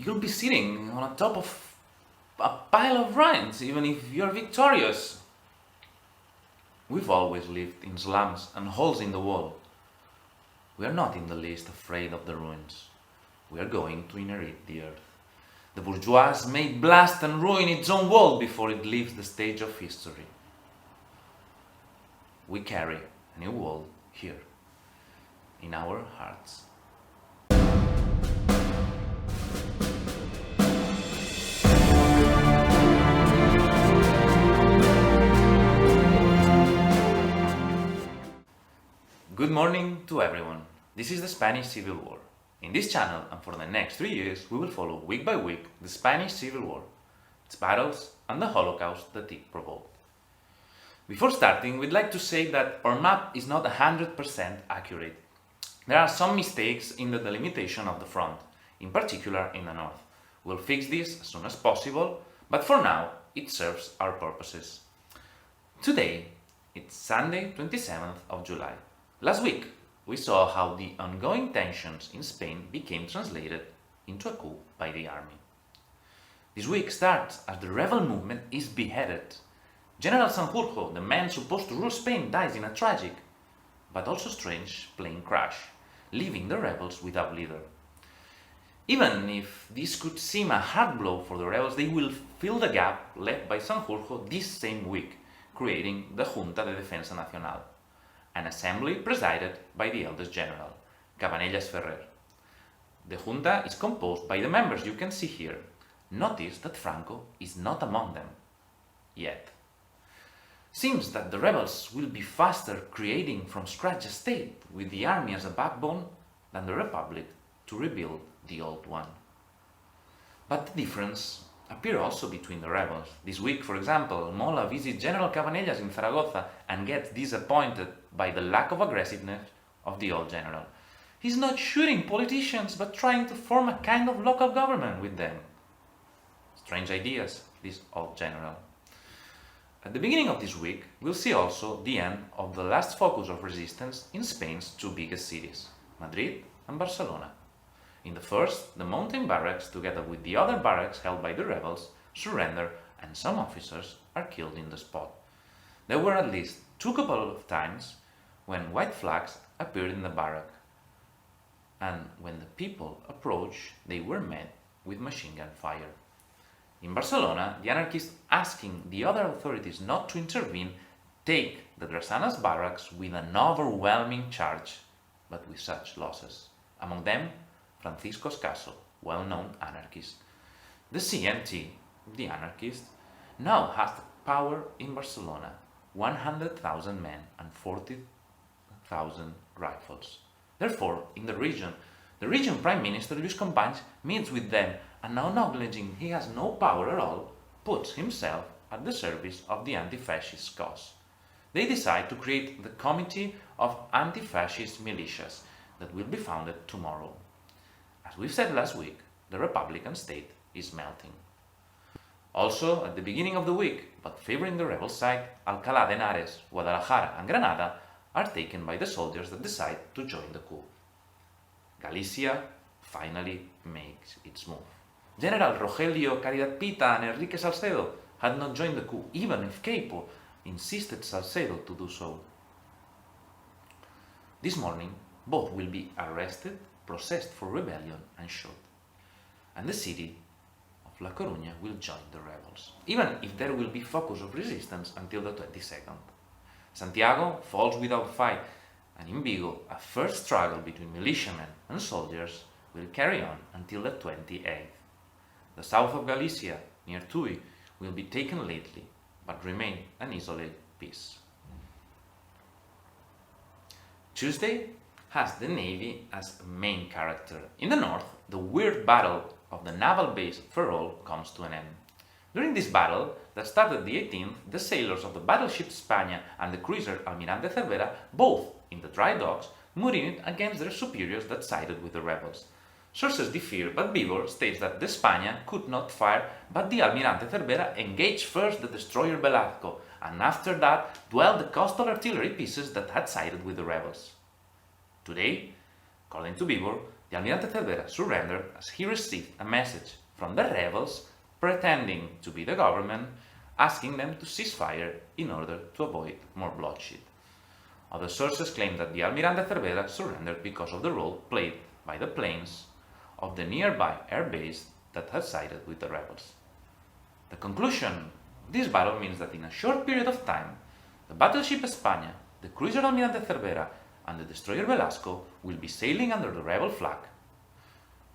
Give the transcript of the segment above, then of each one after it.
you'll be sitting on top of a pile of ruins, even if you're victorious. We've always lived in slums and holes in the wall. We are not in the least afraid of the ruins. We are going to inherit the earth. The bourgeois may blast and ruin its own world before it leaves the stage of history. We carry a new world here, in our hearts. Good morning to everyone. This is the Spanish Civil War. In this channel and for the next 3 years we will follow week by week the Spanish Civil War, its battles and the Holocaust that it provoked. Before starting, we'd like to say that our map is not 100% accurate. There are some mistakes in the delimitation of the front, in particular in the north. We'll fix this as soon as possible, but for now it serves our purposes. Today, it's Sunday, 27th of July. Last week, we saw how the ongoing tensions in Spain became translated into a coup by the army. This week starts as the rebel movement is beheaded. General Sanjurjo, the man supposed to rule Spain, dies in a tragic, but also strange, plane crash, leaving the rebels without leader. Even if this could seem a hard blow for the rebels, they will fill the gap left by Sanjurjo this same week, creating the Junta de Defensa Nacional, an assembly presided by the eldest general, Cabanellas Ferrer. The junta is composed by the members you can see here. Notice that Franco is not among them, yet. Seems that the rebels will be faster creating from scratch a state with the army as a backbone than the Republic to rebuild the old one. But the difference appears also between the rebels. This week, for example, Mola visits General Cabanellas in Zaragoza and gets disappointed by the lack of aggressiveness of the old general. He's not shooting politicians but trying to form a kind of local government with them. Strange ideas, this old general. At the beginning of this week, we'll see also the end of the last focus of resistance in Spain's two biggest cities, Madrid and Barcelona. In the first, the mountain barracks, together with the other barracks held by the rebels, surrender and some officers are killed in the spot. There were at least two couple of times when white flags appeared in the barrack, and when the people approached, they were met with machine gun fire. In Barcelona, the anarchists asking the other authorities not to intervene take the Drassanas barracks with an overwhelming charge, but with such losses. Among them, Francisco Escaso, well-known anarchist. The CNT, the anarchist, now has the power in Barcelona, 100,000 men and 40,000 rifles. Therefore, in the region Prime Minister Luis Companys meets with them and now acknowledging he has no power at all, puts himself at the service of the anti-fascist cause. They decide to create the Committee of Anti-Fascist Militias that will be founded tomorrow. As we've said last week, the Republican state is melting. Also, at the beginning of the week, but favoring the rebel side, Alcalá de Henares, Guadalajara and Granada are taken by the soldiers that decide to join the coup. Galicia finally makes its move. General Rogelio Caridad Pita and Enrique Salcedo had not joined the coup, even if Queipo insisted Salcedo to do so. This morning, both will be arrested, processed for rebellion and shot. And the city of La Coruña will join the rebels, even if there will be focus of resistance until the 22nd. Santiago falls without fight, and in Vigo, a first struggle between militiamen and soldiers will carry on until the 28th. The south of Galicia, near Tui, will be taken lately, but remain an isolated piece. Tuesday has the Navy as a main character. In the north, the weird battle of the naval base at Ferrol comes to an end. During this battle, that started the 18th, the sailors of the battleship España and the cruiser Almirante Cervera, both in the dry docks, murmured against their superiors that sided with the rebels. Sources differ, but Bibor states that the España could not fire, but the Almirante Cervera engaged first the destroyer Velasco, and after that dwelled the coastal artillery pieces that had sided with the rebels. Today, according to Bibor, the Almirante Cervera surrendered as he received a message from the rebels pretending to be the government, asking them to cease fire in order to avoid more bloodshed. Other sources claim that the Almirante Cervera surrendered because of the role played by the planes of the nearby air base that had sided with the rebels. The conclusion of this battle means that in a short period of time, the battleship España, the cruiser Almirante Cervera, and the destroyer Velasco will be sailing under the rebel flag.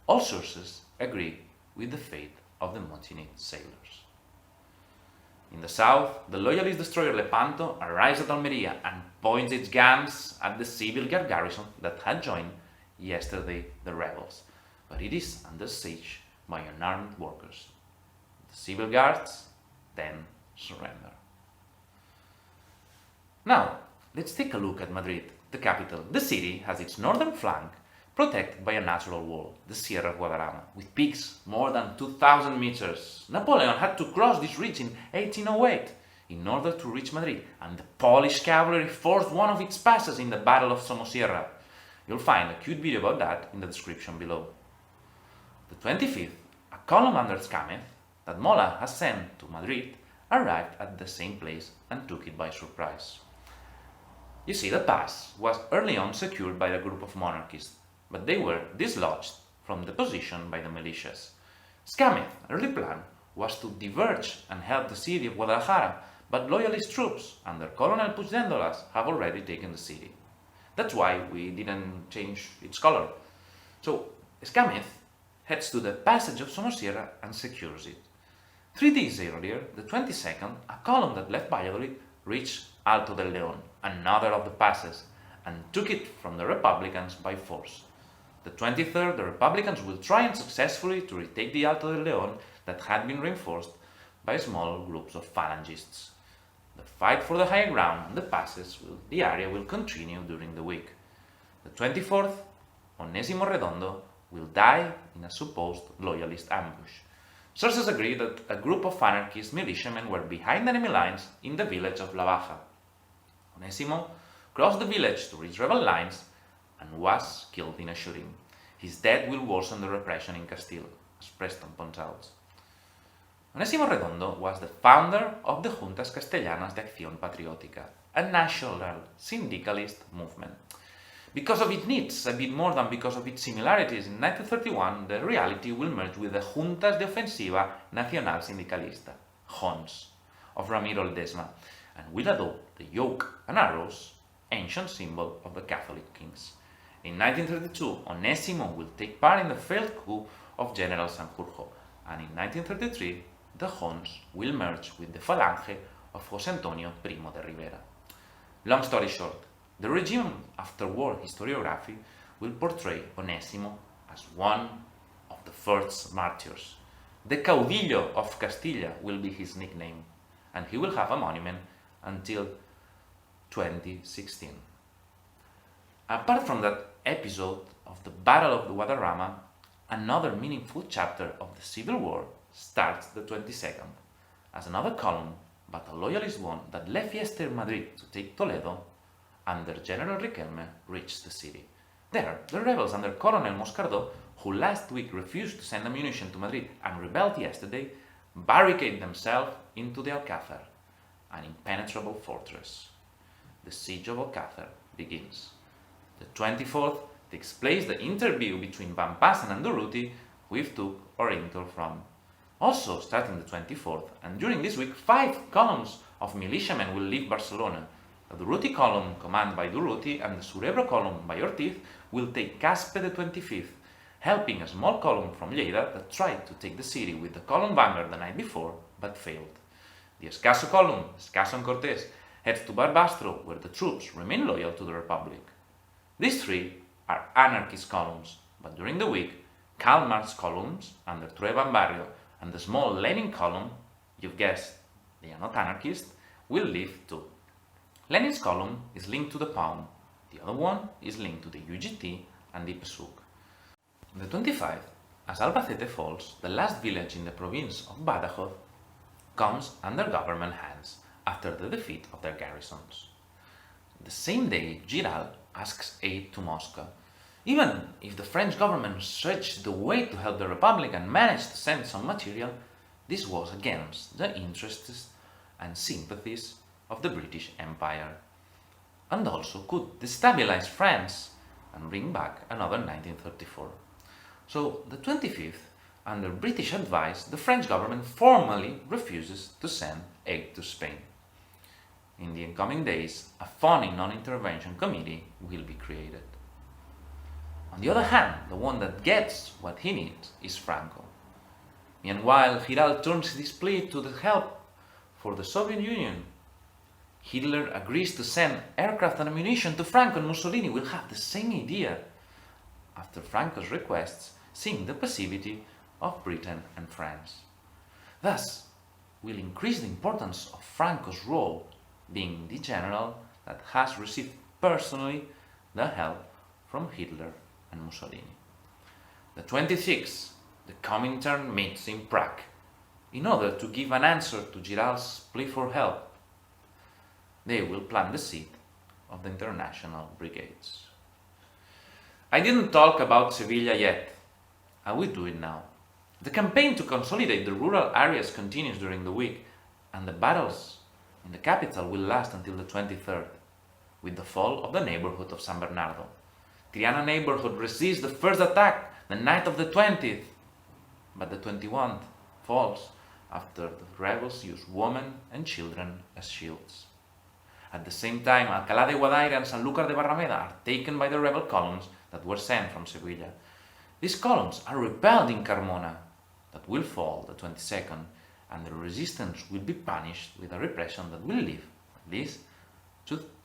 All sources agree with the fate of the mutined sailors. In the south, the loyalist destroyer Lepanto arrives at Almería and points its guns at the civil guard garrison that had joined yesterday the rebels, but it is under siege by unarmed workers. The civil guards then surrender. Now, let's take a look at Madrid, the capital. The city has its northern flank protected by a natural wall, the Sierra of Guadarrama, with peaks more than 2,000 meters. Napoleon had to cross this ridge in 1808 in order to reach Madrid, and the Polish cavalry forced one of its passes in the Battle of Somosierra. You'll find a cute video about that in the description below. The 25th, a column under Scamez that Mola has sent to Madrid, arrived at the same place and took it by surprise. You see, the pass was early on secured by a group of monarchists, but they were dislodged from the position by the militias. Scamez's early plan was to diverge and help the city of Guadalajara, but loyalist troops under Colonel Puigdendolas have already taken the city. That's why we didn't change its color. So Scamez heads to the passage of Somosierra and secures it. 3 days earlier, the 22nd, a column that left Valladolid reached Alto del León, another of the passes, and took it from the Republicans by force. The 23rd, the Republicans will try unsuccessfully to retake the Alto del León that had been reinforced by small groups of phalangists. The fight for the higher ground and the area will continue during the week. The 24th, Onésimo Redondo will die in a supposed loyalist ambush. Sources agree that a group of anarchist militiamen were behind enemy lines in the village of La Baja. Onésimo crossed the village to reach rebel lines and was killed in a shooting. His death will worsen the repression in Castile, as Preston points out. Onésimo Redondo was the founder of the Juntas Castellanas de Acción Patriótica, a national syndicalist movement. Because of its needs, a bit more than because of its similarities, in 1931 the reality will merge with the Juntas de Ofensiva Nacional Sindicalista, JONS, of Ramiro Ledesma, and will adopt the yoke and arrows, ancient symbol of the Catholic kings. In 1932, Onésimo will take part in the failed coup of General Sanjurjo, and in 1933, the JONS will merge with the Falange of José Antonio Primo de Rivera. Long story short, the regime after-war historiography will portray Onésimo as one of the first martyrs. The Caudillo of Castilla will be his nickname, and he will have a monument until 2016. Apart from that episode of the Battle of Guadarrama, another meaningful chapter of the Civil War starts the 22nd, as another column, but a loyalist one that left yesterday Madrid to take Toledo, under General Riquelme, reached the city. There, the rebels under Colonel Moscardó, who last week refused to send ammunition to Madrid and rebelled yesterday, barricade themselves into the Alcazar, an impenetrable fortress. The siege of Alcazar begins. The 24th takes place the interview between Van Passen and Durruti, who took our intel from. Also, starting the 24th, and during this week, 5 columns of militiamen will leave Barcelona. The Durruti column, commanded by Durruti, and the Surebro column by Ortiz, will take Caspe the 25th, helping a small column from Lleida that tried to take the city with the column vanguard the night before, but failed. The Escaso column, Escaso and Cortés, heads to Barbastro, where the troops remain loyal to the Republic. These 3 are anarchist columns, but during the week, Karl Marx columns, under Trueba and Barrio, and the small Lenin column, you've guessed, they are not anarchist, will leave too. Lenin's column is linked to the PAUM, the other one is linked to the UGT and the PSUC. The 25th, as Albacete falls, the last village in the province of Badajoz comes under government hands after the defeat of their garrisons. The same day, Giral asks aid to Moscow. Even if the French government stretched the way to help the Republic and managed to send some material, this was against the interests and sympathies of the British Empire, and also could destabilize France and bring back another 1934. So, the 25th, under British advice, the French government formally refuses to send aid to Spain. In the incoming days, a phony non-intervention committee will be created. On the other hand, the one that gets what he needs is Franco. Meanwhile, Giral turns his plea to the help for the Soviet Union. Hitler agrees to send aircraft and ammunition to Franco, and Mussolini will have the same idea after Franco's requests, seeing the passivity of Britain and France. Thus, will increase the importance of Franco's role, being the general that has received personally the help from Hitler and Mussolini. The 26th, the Comintern meets in Prague in order to give an answer to Giral's plea for help. They will plant the seed of the international brigades. I didn't talk about Sevilla yet. I will do it now. The campaign to consolidate the rural areas continues during the week, and the battles in the capital will last until the 23rd, with the fall of the neighborhood of San Bernardo. Triana neighborhood resists the first attack the night of the 20th, but the 21st falls after the rebels use women and children as shields. At the same time, Alcalá de Guadaira and Sanlúcar de Barrameda are taken by the rebel columns that were sent from Sevilla. These columns are repelled in Carmona, that will fall the 22nd, and the resistance will be punished with a repression that will leave at least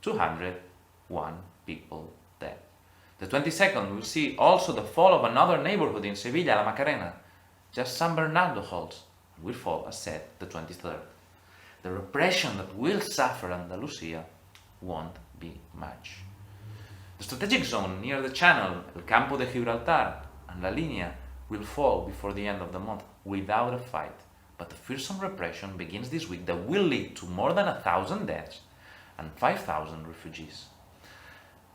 201 people dead. The 22nd will see also the fall of another neighborhood in Sevilla, La Macarena. Just San Bernardo holds and will fall, as said, the 23rd. The repression that will suffer Andalusia won't be much. The strategic zone near the channel, El Campo de Gibraltar and La Línea, will fall before the end of the month without a fight, but a fearsome repression begins this week that will lead to more than 1,000 deaths and 5,000 refugees.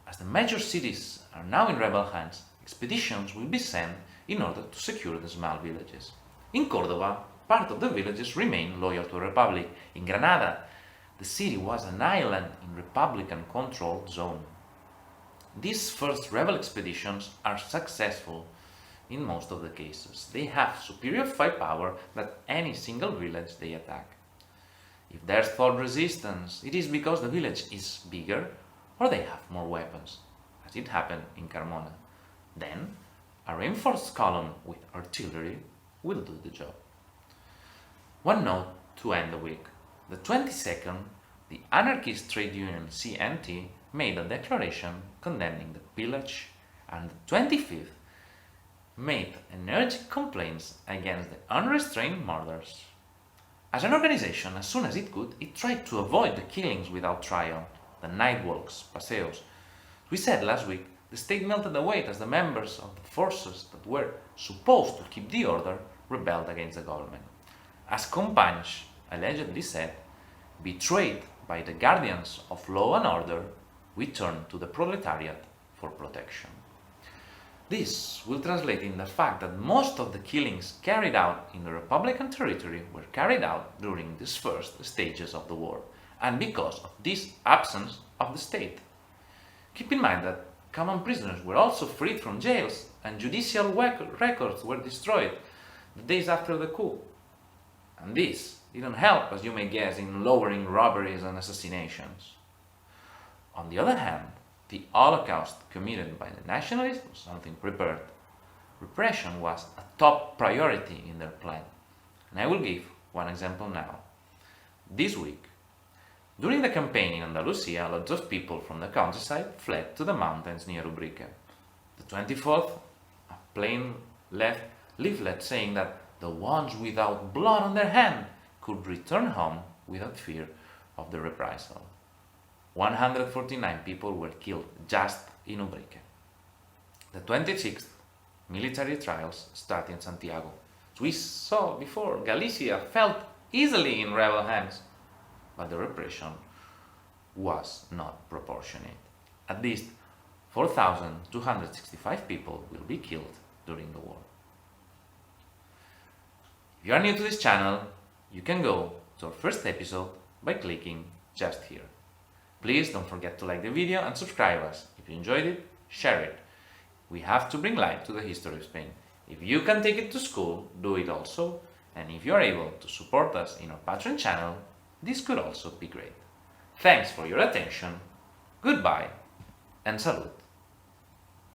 As the major cities are now in rebel hands, expeditions will be sent in order to secure the small villages. In Córdoba, part of the villages remain loyal to the Republic. In Granada, the city was an island in Republican-controlled zone. These first rebel expeditions are successful in most of the cases. They have superior firepower than any single village they attack. If there's thought resistance, it is because the village is bigger or they have more weapons, as it happened in Carmona. Then, a reinforced column with artillery will do the job. One note to end the week. The 22nd, the anarchist trade union CNT made a declaration condemning the pillage, and the 25th made energetic complaints against the unrestrained murders. As an organization, as soon as it could, it tried to avoid the killings without trial, the night walks, paseos. We said last week, the state melted away as the members of the forces that were supposed to keep the order rebelled against the government. As Companys allegedly said, betrayed by the guardians of law and order, we turn to the proletariat for protection. This will translate in the fact that most of the killings carried out in the Republican territory were carried out during these first stages of the war, and because of this absence of the state. Keep in mind that common prisoners were also freed from jails, and judicial records were destroyed the days after the coup. And this didn't help, as you may guess, in lowering robberies and assassinations. On the other hand, the Holocaust committed by the nationalists was something prepared. Repression was a top priority in their plan, and I will give one example now. This week, during the campaign in Andalusia, lots of people from the countryside fled to the mountains near Ubrique. The 24th, a plane left leaflet saying that the ones without blood on their hand could return home without fear of the reprisal. 149 people were killed just in Ubrique. The 26th, military trials start in Santiago. As we saw before, Galicia fell easily in rebel hands, but the repression was not proportionate. At least 4,265 people will be killed during the war. If you are new to this channel, you can go to our first episode by clicking just here. Please don't forget to like the video and subscribe us. If you enjoyed it, share it. We have to bring light to the history of Spain. If you can take it to school, do it also. And if you are able to support us in our Patreon channel, this could also be great. Thanks for your attention, goodbye, and salute.